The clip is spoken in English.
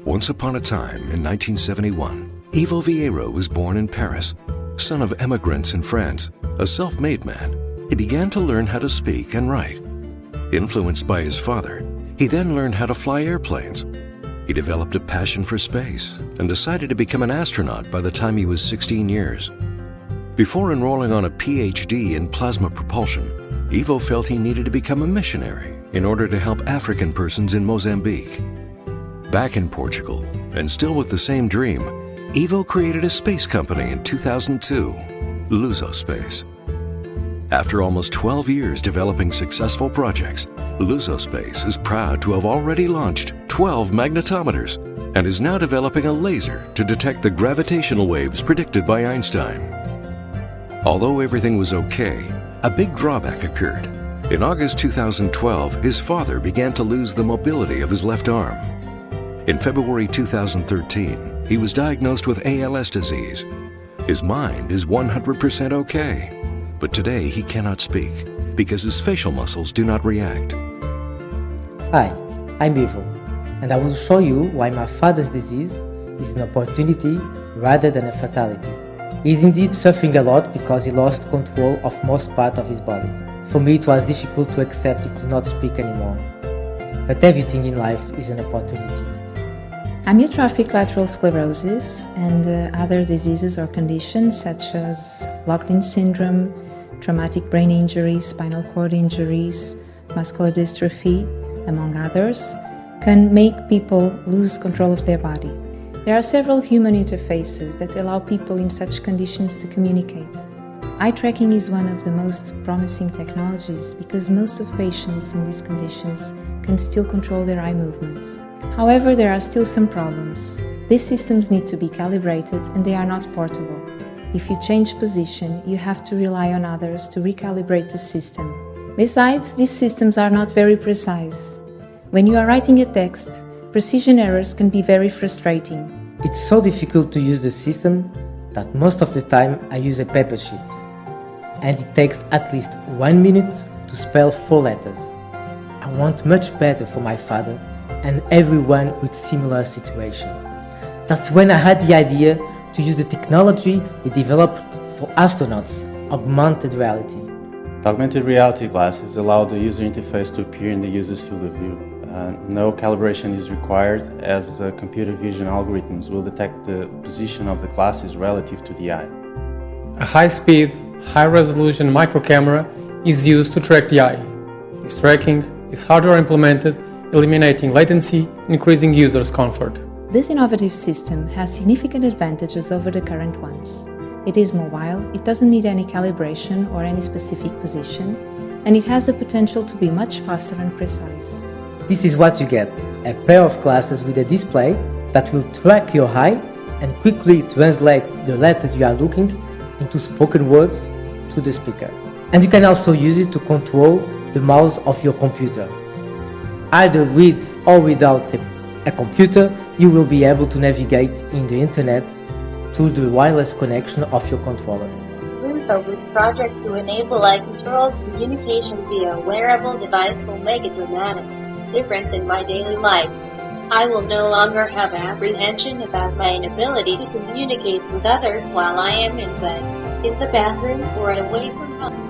Once upon a time, in 1971, Ivo Vieira was born in Paris. Son of immigrants in France, a self-made man, he began to learn how to speak and write. Influenced by his father, he then learned how to fly airplanes. He developed a passion for space and decided to become an astronaut by the time he was 16 years. Before enrolling on a PhD in plasma propulsion, Ivo felt he needed to become a missionary in order to help African persons in Mozambique. Back in Portugal, and still with the same dream, Ivo created a space company in 2002, Luzospace. After almost 12 years developing successful projects, Luzospace is proud to have already launched 12 magnetometers and is now developing a laser to detect the gravitational waves predicted by Einstein. Although everything was okay, a big drawback occurred. In August 2012, his father began to lose the mobility of his left arm. In February 2013, he was diagnosed with ALS disease. His mind is 100% okay, but today he cannot speak because his facial muscles do not react. Hi, I'm Ivo, and I will show you why my father's disease is an opportunity rather than a fatality. He is indeed suffering a lot because he lost control of most part of his body. For me, it was difficult to accept he could not speak anymore. But everything in life is an opportunity. Amyotrophic lateral sclerosis and other diseases or conditions such as locked-in syndrome, traumatic brain injuries, spinal cord injuries, muscular dystrophy, among others, can make people lose control of their body. There are several human interfaces that allow people in such conditions to communicate. Eye tracking is one of the most promising technologies because most of patients in these conditions can still control their eye movements. However, there are still some problems. These systems need to be calibrated and they are not portable. If you change position, you have to rely on others to recalibrate the system. Besides, these systems are not very precise. When you are writing a text, precision errors can be very frustrating. It's so difficult to use the system that most of the time I use a paper sheet. And it takes at least 1 minute to spell 4 letters. I want much better for my father and everyone with similar situation. That's when I had the idea to use the technology we developed for astronauts, augmented reality. The augmented reality glasses allow the user interface to appear in the user's field of view. No calibration is required as the computer vision algorithms will detect the position of the glasses relative to the eye. A high-speed, high-resolution microcamera is used to track the eye. This tracking is hardware implemented, eliminating latency and increasing users' comfort. This innovative system has significant advantages over the current ones. It is mobile, it doesn't need any calibration or any specific position, and it has the potential to be much faster and precise. This is what you get, a pair of glasses with a display that will track your eye and quickly translate the letters you are looking into spoken words to the speaker. And you can also use it to control the mouse of your computer. Either with or without a computer, you will be able to navigate in the internet through the wireless connection of your controller. This project to enable eye-controlled communication via a wearable device will make a dramatic difference in my daily life. I will no longer have apprehension about my inability to communicate with others while I am in bed, in the bathroom, or away from home.